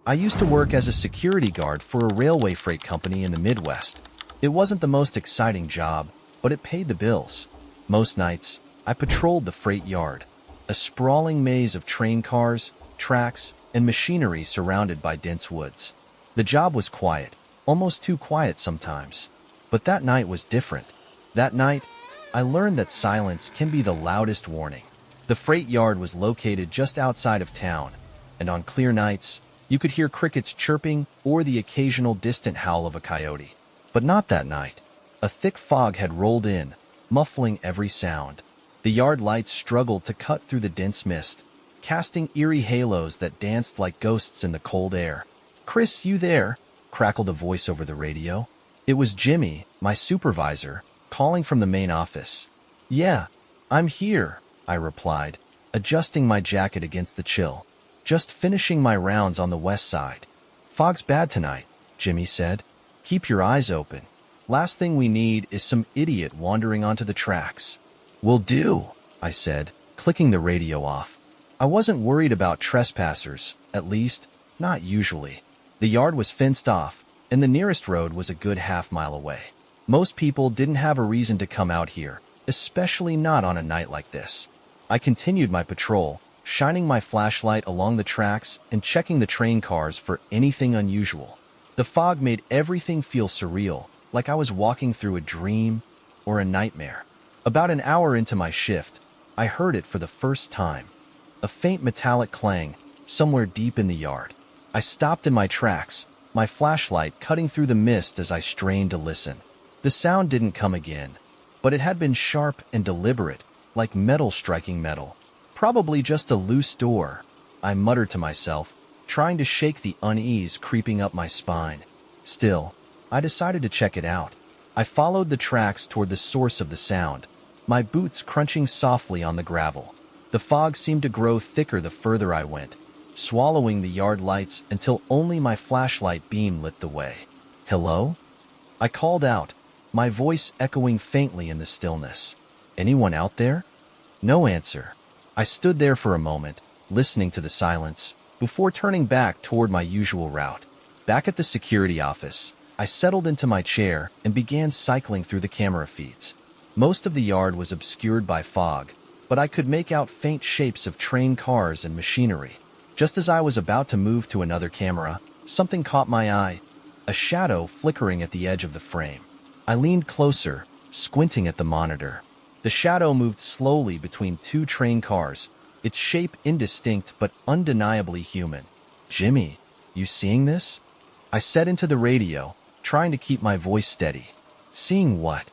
I used to work as a security guard for a railway freight company in the Midwest. It wasn't the most exciting job, but it paid the bills. Most nights, I patrolled the freight yard, a sprawling maze of train cars, tracks, and machinery surrounded by dense woods. The job was quiet, almost too quiet sometimes. But that night was different. That night, I learned that silence can be the loudest warning. The freight yard was located just outside of town, and on clear nights, you could hear crickets chirping or the occasional distant howl of a coyote. But not that night. A thick fog had rolled in, muffling every sound. The yard lights struggled to cut through the dense mist, casting eerie halos that danced like ghosts in the cold air. "Chris, you there?" crackled a voice over the radio. It was Jimmy, my supervisor, calling from the main office. "Yeah, I'm here," I replied, adjusting my jacket against the chill. "Just finishing my rounds on the west side." "Fog's bad tonight," Jimmy said. "Keep your eyes open. Last thing we need is some idiot wandering onto the tracks." "Will do," I said, clicking the radio off. I wasn't worried about trespassers, at least, not usually. The yard was fenced off, and the nearest road was a good half-mile away. Most people didn't have a reason to come out here, especially not on a night like this. I continued my patrol, shining my flashlight along the tracks and checking the train cars for anything unusual. The fog made everything feel surreal, like I was walking through a dream or a nightmare. About an hour into my shift, I heard it for the first time. A faint metallic clang, somewhere deep in the yard. I stopped in my tracks, my flashlight cutting through the mist as I strained to listen. The sound didn't come again, but it had been sharp and deliberate, like metal striking metal. "Probably just a loose door," I muttered to myself, trying to shake the unease creeping up my spine. Still, I decided to check it out. I followed the tracks toward the source of the sound, my boots crunching softly on the gravel. The fog seemed to grow thicker the further I went, swallowing the yard lights until only my flashlight beam lit the way. "Hello?" I called out, my voice echoing faintly in the stillness. "Anyone out there?" No answer. I stood there for a moment, listening to the silence, before turning back toward my usual route. Back at the security office, I settled into my chair and began cycling through the camera feeds. Most of the yard was obscured by fog, but I could make out faint shapes of train cars and machinery. Just as I was about to move to another camera, something caught my eye, a shadow flickering at the edge of the frame. I leaned closer, squinting at the monitor. The shadow moved slowly between two train cars, its shape indistinct but undeniably human. "Jimmy, you seeing this?" I said into the radio, trying to keep my voice steady. "Seeing what?"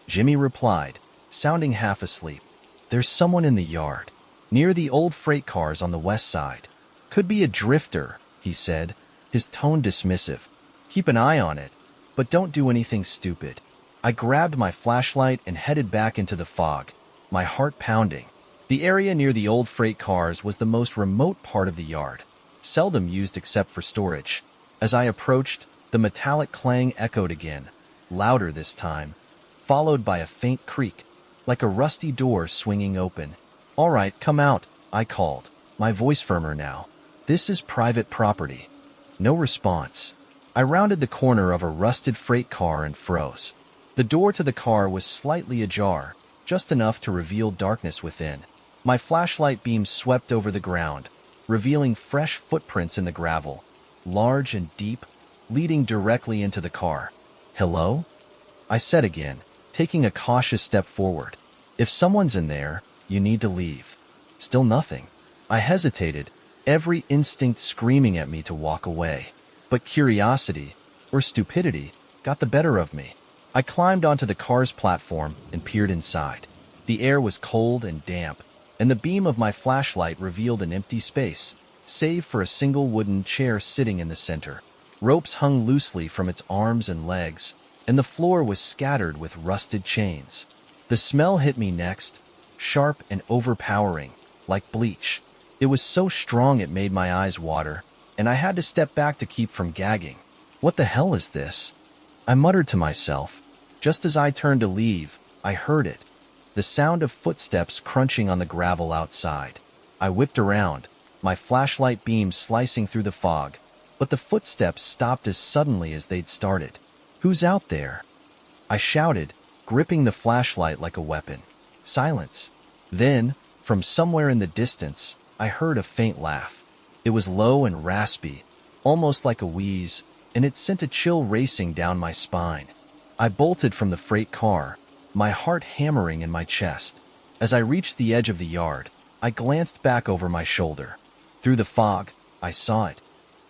Jimmy replied, sounding half asleep. "There's someone in the yard, near the old freight cars on the west side. Could be a drifter," he said, his tone dismissive. "Keep an eye on it, but don't do anything stupid." I grabbed my flashlight and headed back into the fog, my heart pounding. The area near the old freight cars was the most remote part of the yard, seldom used except for storage. As I approached, the metallic clang echoed again, louder this time, followed by a faint creak, like a rusty door swinging open. "All right, come out," I called, my voice firmer now. "This is private property." No response. I rounded the corner of a rusted freight car and froze. The door to the car was slightly ajar, just enough to reveal darkness within. My flashlight beam swept over the ground, revealing fresh footprints in the gravel, large and deep, leading directly into the car. "Hello?" I said again, taking a cautious step forward. "If someone's in there, you need to leave." Still nothing. I hesitated, every instinct screaming at me to walk away. But curiosity, or stupidity, got the better of me. I climbed onto the car's platform and peered inside. The air was cold and damp, and the beam of my flashlight revealed an empty space, save for a single wooden chair sitting in the center. Ropes hung loosely from its arms and legs, and the floor was scattered with rusted chains. The smell hit me next, sharp and overpowering, like bleach. It was so strong it made my eyes water, and I had to step back to keep from gagging. "What the hell is this?" I muttered to myself. Just as I turned to leave, I heard it, the sound of footsteps crunching on the gravel outside. I whipped around, my flashlight beam slicing through the fog, but the footsteps stopped as suddenly as they'd started. "Who's out there?" I shouted, gripping the flashlight like a weapon. Silence. Then, from somewhere in the distance, I heard a faint laugh. It was low and raspy, almost like a wheeze, and it sent a chill racing down my spine. I bolted from the freight car, my heart hammering in my chest. As I reached the edge of the yard, I glanced back over my shoulder. Through the fog, I saw it.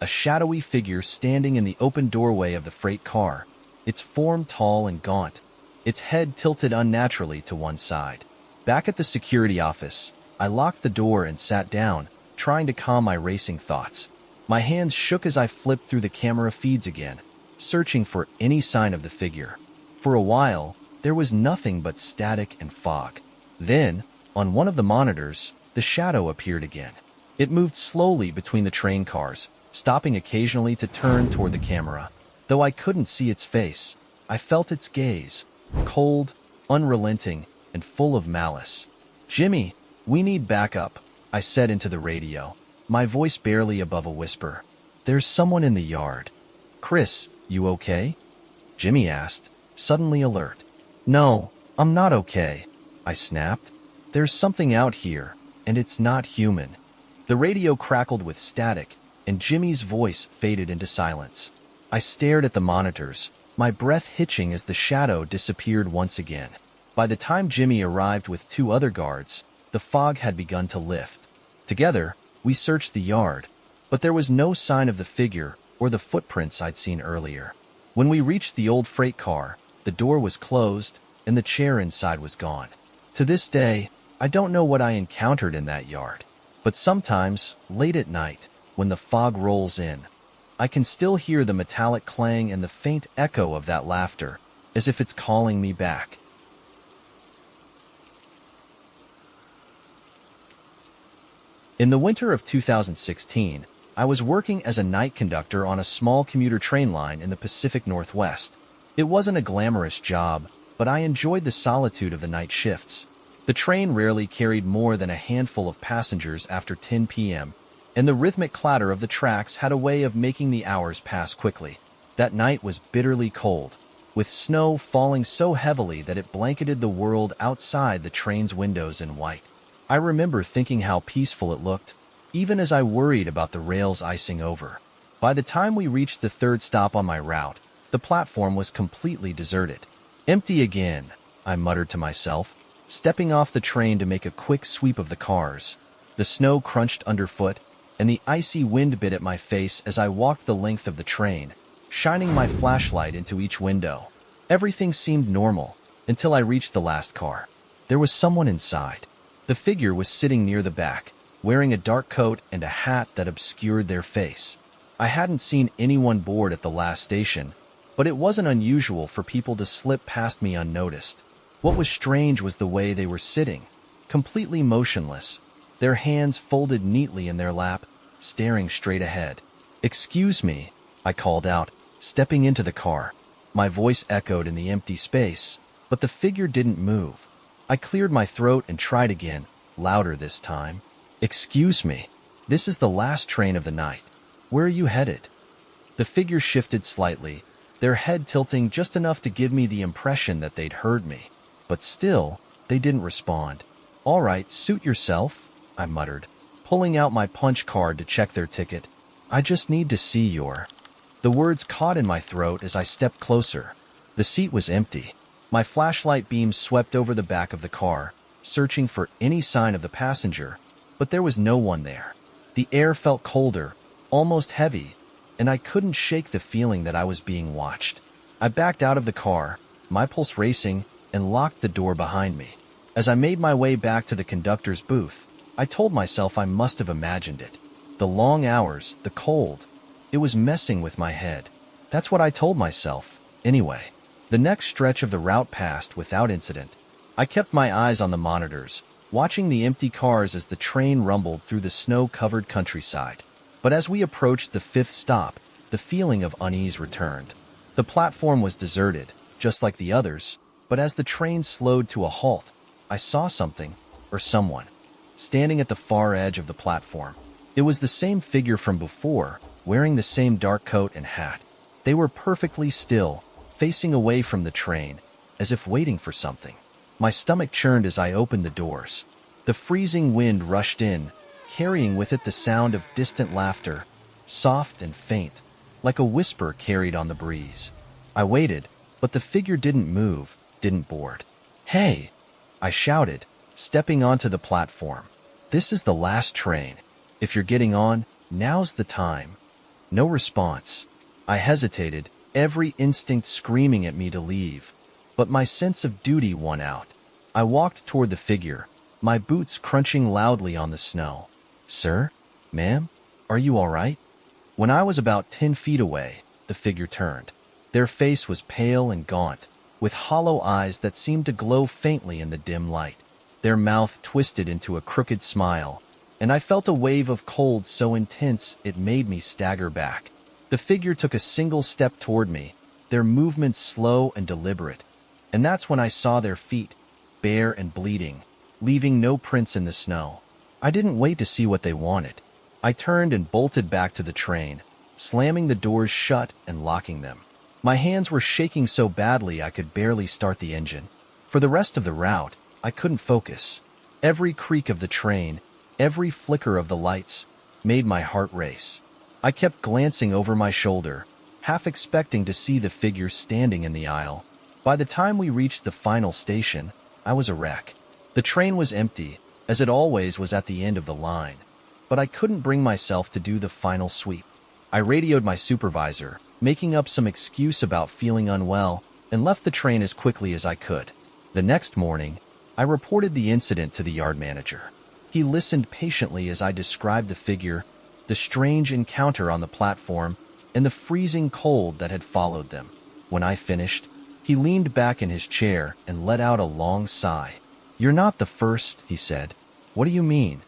A shadowy figure standing in the open doorway of the freight car, its form tall and gaunt, its head tilted unnaturally to one side. Back at the security office, I locked the door and sat down, trying to calm my racing thoughts. My hands shook as I flipped through the camera feeds again, searching for any sign of the figure. For a while, there was nothing but static and fog. Then, on one of the monitors, the shadow appeared again. It moved slowly between the train cars, stopping occasionally to turn toward the camera. Though I couldn't see its face, I felt its gaze, cold, unrelenting, and full of malice. "Jimmy, we need backup," I said into the radio, my voice barely above a whisper. "There's someone in the yard." "Chris, you okay?" Jimmy asked, suddenly alert. "No, I'm not okay," I snapped. "There's something out here, and it's not human." The radio crackled with static, and Jimmy's voice faded into silence. I stared at the monitors, my breath hitching as the shadow disappeared once again. By the time Jimmy arrived with two other guards, the fog had begun to lift. Together, we searched the yard, but there was no sign of the figure or the footprints I'd seen earlier. When we reached the old freight car, the door was closed, and the chair inside was gone. To this day, I don't know what I encountered in that yard, but sometimes, late at night, when the fog rolls in, I can still hear the metallic clang and the faint echo of that laughter, as if it's calling me back. In the winter of 2016, I was working as a night conductor on a small commuter train line in the Pacific Northwest. It wasn't a glamorous job, but I enjoyed the solitude of the night shifts. The train rarely carried more than a handful of passengers after 10 p.m., and the rhythmic clatter of the tracks had a way of making the hours pass quickly. That night was bitterly cold, with snow falling so heavily that it blanketed the world outside the train's windows in white. I remember thinking how peaceful it looked, even as I worried about the rails icing over. By the time we reached the third stop on my route, the platform was completely deserted. "Empty again," I muttered to myself, stepping off the train to make a quick sweep of the cars. The snow crunched underfoot, and the icy wind bit at my face as I walked the length of the train, shining my flashlight into each window. Everything seemed normal, until I reached the last car. There was someone inside. The figure was sitting near the back, wearing a dark coat and a hat that obscured their face. I hadn't seen anyone board at the last station, but it wasn't unusual for people to slip past me unnoticed. What was strange was the way they were sitting, completely motionless, their hands folded neatly in their lap, staring straight ahead. "Excuse me," I called out, stepping into the car. My voice echoed in the empty space, but the figure didn't move. I cleared my throat and tried again, louder this time. "Excuse me, this is the last train of the night. Where are you headed?" The figure shifted slightly, their head tilting just enough to give me the impression that they'd heard me. But still, they didn't respond. "All right, suit yourself," I muttered, pulling out my punch card to check their ticket. "I just need to see your—" The words caught in my throat as I stepped closer. The seat was empty. My flashlight beam swept over the back of the car, searching for any sign of the passenger, but there was no one there. The air felt colder, almost heavy, and I couldn't shake the feeling that I was being watched. I backed out of the car, my pulse racing, and locked the door behind me. As I made my way back to the conductor's booth, I told myself I must have imagined it. The long hours, the cold, it was messing with my head. That's what I told myself, anyway. The next stretch of the route passed without incident. I kept my eyes on the monitors, watching the empty cars as the train rumbled through the snow-covered countryside. But as we approached the fifth stop, the feeling of unease returned. The platform was deserted, just like the others, but as the train slowed to a halt, I saw something, or someone, standing at the far edge of the platform. It was the same figure from before, wearing the same dark coat and hat. They were perfectly still, facing away from the train, as if waiting for something. My stomach churned as I opened the doors. The freezing wind rushed in, carrying with it the sound of distant laughter, soft and faint, like a whisper carried on the breeze. I waited, but the figure didn't move, didn't board. "Hey!" I shouted, stepping onto the platform. "This is the last train. If you're getting on, now's the time." No response. I hesitated, every instinct screaming at me to leave. But my sense of duty won out. I walked toward the figure, my boots crunching loudly on the snow. "Sir? Ma'am? Are you all right?" When I was about 10 feet away, the figure turned. Their face was pale and gaunt, with hollow eyes that seemed to glow faintly in the dim light. Their mouth twisted into a crooked smile, and I felt a wave of cold so intense it made me stagger back. The figure took a single step toward me, their movements slow and deliberate, and that's when I saw their feet, bare and bleeding, leaving no prints in the snow. I didn't wait to see what they wanted. I turned and bolted back to the train, slamming the doors shut and locking them. My hands were shaking so badly I could barely start the engine. For the rest of the route, I couldn't focus. Every creak of the train, every flicker of the lights, made my heart race. I kept glancing over my shoulder, half expecting to see the figure standing in the aisle. By the time we reached the final station, I was a wreck. The train was empty, as it always was at the end of the line. But I couldn't bring myself to do the final sweep. I radioed my supervisor, making up some excuse about feeling unwell, and left the train as quickly as I could. The next morning, I reported the incident to the yard manager. He listened patiently as I described the figure, the strange encounter on the platform, and the freezing cold that had followed them. When I finished, he leaned back in his chair and let out a long sigh. "You're not the first," he said. "What do you mean?"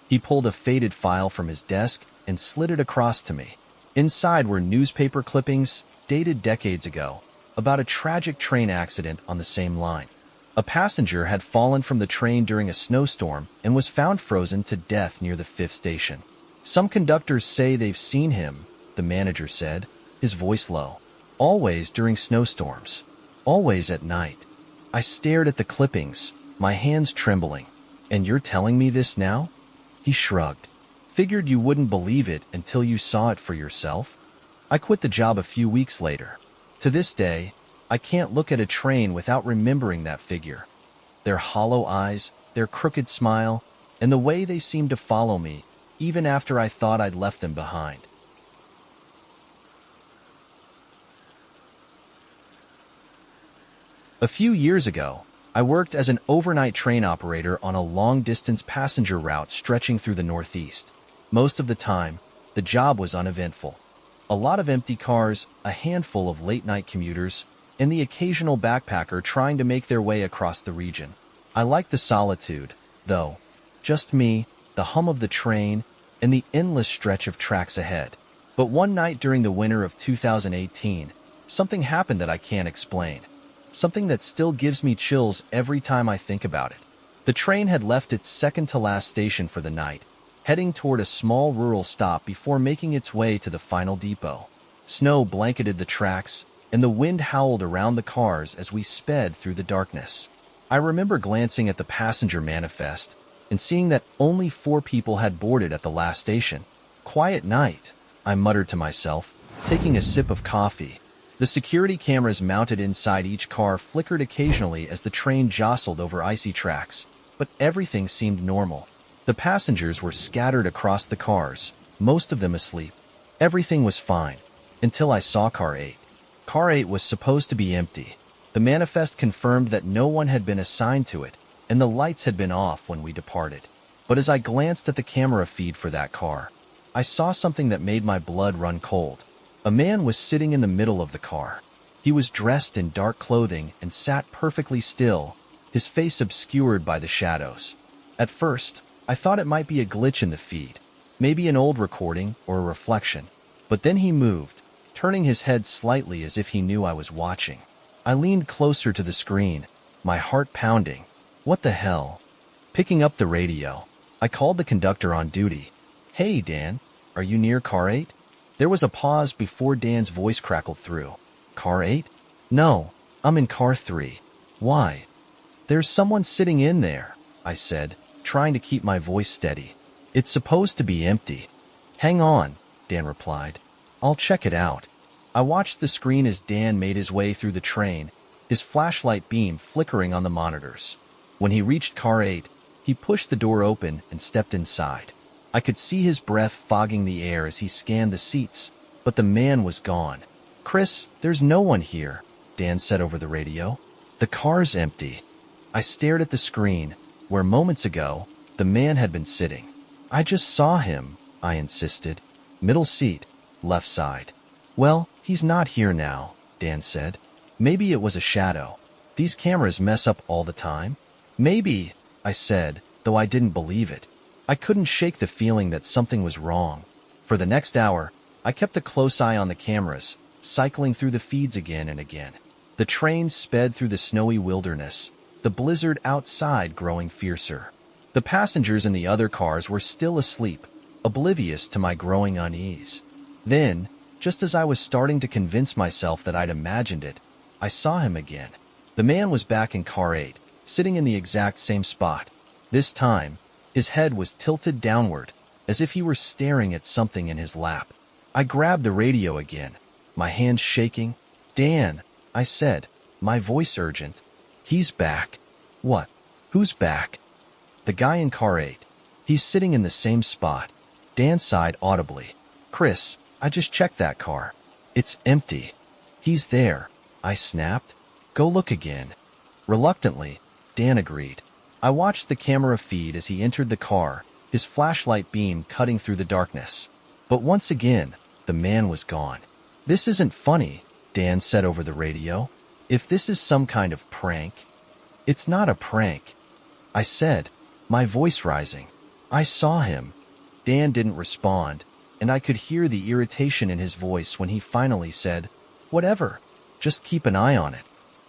He pulled a faded file from his desk and slid it across to me. Inside were newspaper clippings, dated decades ago, about a tragic train accident on the same line. A passenger had fallen from the train during a snowstorm and was found frozen to death near the 5th station. "Some conductors say they've seen him," the manager said, his voice low. "Always during snowstorms. Always at night." I stared at the clippings, my hands trembling. "And you're telling me this now?" He shrugged. "Figured you wouldn't believe it until you saw it for yourself." I quit the job a few weeks later. To this day, I can't look at a train without remembering that figure. Their hollow eyes, their crooked smile, and the way they seemed to follow me, even after I thought I'd left them behind. A few years ago, I worked as an overnight train operator on a long-distance passenger route stretching through the Northeast. Most of the time, the job was uneventful. A lot of empty cars, a handful of late-night commuters, and the occasional backpacker trying to make their way across the region. I liked the solitude, though. Just me, the hum of the train, and the endless stretch of tracks ahead. But one night during the winter of 2018, something happened that I can't explain. Something that still gives me chills every time I think about it. The train had left its second-to-last station for the night, heading toward a small rural stop before making its way to the final depot. Snow blanketed the tracks, and the wind howled around the cars as we sped through the darkness. I remember glancing at the passenger manifest and seeing that only 4 people had boarded at the last station. "Quiet night," I muttered to myself, taking a sip of coffee. The security cameras mounted inside each car flickered occasionally as the train jostled over icy tracks, but everything seemed normal. The passengers were scattered across the cars, most of them asleep. Everything was fine, until I saw Car 8. Car 8 was supposed to be empty. The manifest confirmed that no one had been assigned to it, and the lights had been off when we departed. But as I glanced at the camera feed for that car, I saw something that made my blood run cold. A man was sitting in the middle of the car. He was dressed in dark clothing and sat perfectly still, his face obscured by the shadows. At first, I thought it might be a glitch in the feed, maybe an old recording or a reflection. But then he moved, turning his head slightly as if he knew I was watching. I leaned closer to the screen, my heart pounding. What the hell? Picking up the radio, I called the conductor on duty. "Hey, Dan, are you near Car 8? There was a pause before Dan's voice crackled through. Car 8? No, I'm in car 3. Why? There's someone sitting in there, I said, trying to keep my voice steady. It's supposed to be empty. Hang on, Dan replied. I'll check it out. I watched the screen as Dan made his way through the train, his flashlight beam flickering on the monitors. When he reached car 8, he pushed the door open and stepped inside. I could see his breath fogging the air as he scanned the seats, but the man was gone. Chris, there's no one here, Dan said over the radio. The car's empty. I stared at the screen, where moments ago, the man had been sitting. I just saw him, I insisted. Middle seat, left side. Well, he's not here now, Dan said. Maybe it was a shadow. These cameras mess up all the time. Maybe, I said, though I didn't believe it. I couldn't shake the feeling that something was wrong. For the next hour, I kept a close eye on the cameras, cycling through the feeds again and again. The train sped through the snowy wilderness, the blizzard outside growing fiercer. The passengers in the other cars were still asleep, oblivious to my growing unease. Then, just as I was starting to convince myself that I'd imagined it, I saw him again. The man was back in car 8, sitting in the exact same spot. This time, his head was tilted downward, as if he were staring at something in his lap. I grabbed the radio again, my hands shaking. Dan, I said, my voice urgent. He's back. What? Who's back? The guy in car 8. He's sitting in the same spot. Dan sighed audibly. Chris, I just checked that car. It's empty. He's there, I snapped. Go look again. Reluctantly, Dan agreed. I watched the camera feed as he entered the car, his flashlight beam cutting through the darkness. But once again, the man was gone. This isn't funny, Dan said over the radio. If this is some kind of prank. It's not a prank, I said, my voice rising. I saw him. Dan didn't respond, and I could hear the irritation in his voice when he finally said, whatever, just keep an eye on it.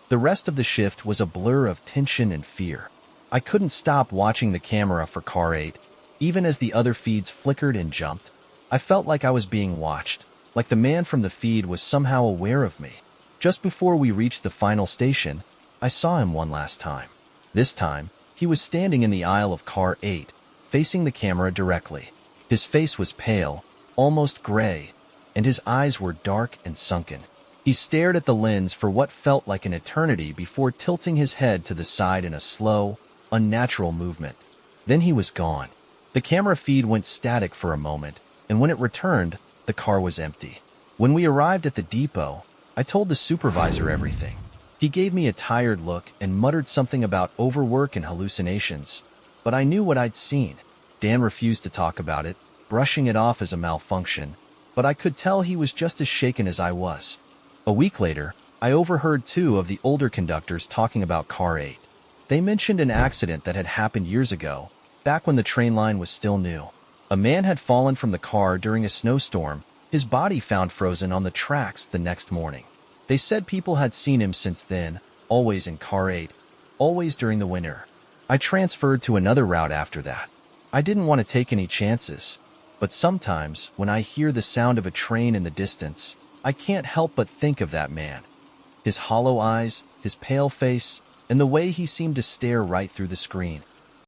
The rest of the shift was a blur of tension and fear. I couldn't stop watching the camera for car 8, even as the other feeds flickered and jumped. I felt like I was being watched, like the man from the feed was somehow aware of me. Just before we reached the final station, I saw him one last time. This time, he was standing in the aisle of car 8, facing the camera directly. His face was pale, almost gray, and his eyes were dark and sunken. He stared at the lens for what felt like an eternity before tilting his head to the side in a slow, unnatural movement. Then he was gone. The camera feed went static for a moment, and when it returned, the car was empty. When we arrived at the depot, I told the supervisor everything. He gave me a tired look and muttered something about overwork and hallucinations, but I knew what I'd seen. Dan refused to talk about it, brushing it off as a malfunction, but I could tell he was just as shaken as I was. A week later, I overheard two of the older conductors talking about car 8. They mentioned an accident that had happened years ago, back when the train line was still new. A man had fallen from the car during a snowstorm, his body found frozen on the tracks the next morning. They said people had seen him since then, always in car 8, always during the winter. I transferred to another route after that. I didn't want to take any chances, but sometimes when I hear the sound of a train in the distance, I can't help but think of that man. His hollow eyes, his pale face, and the way he seemed to stare right through the screen.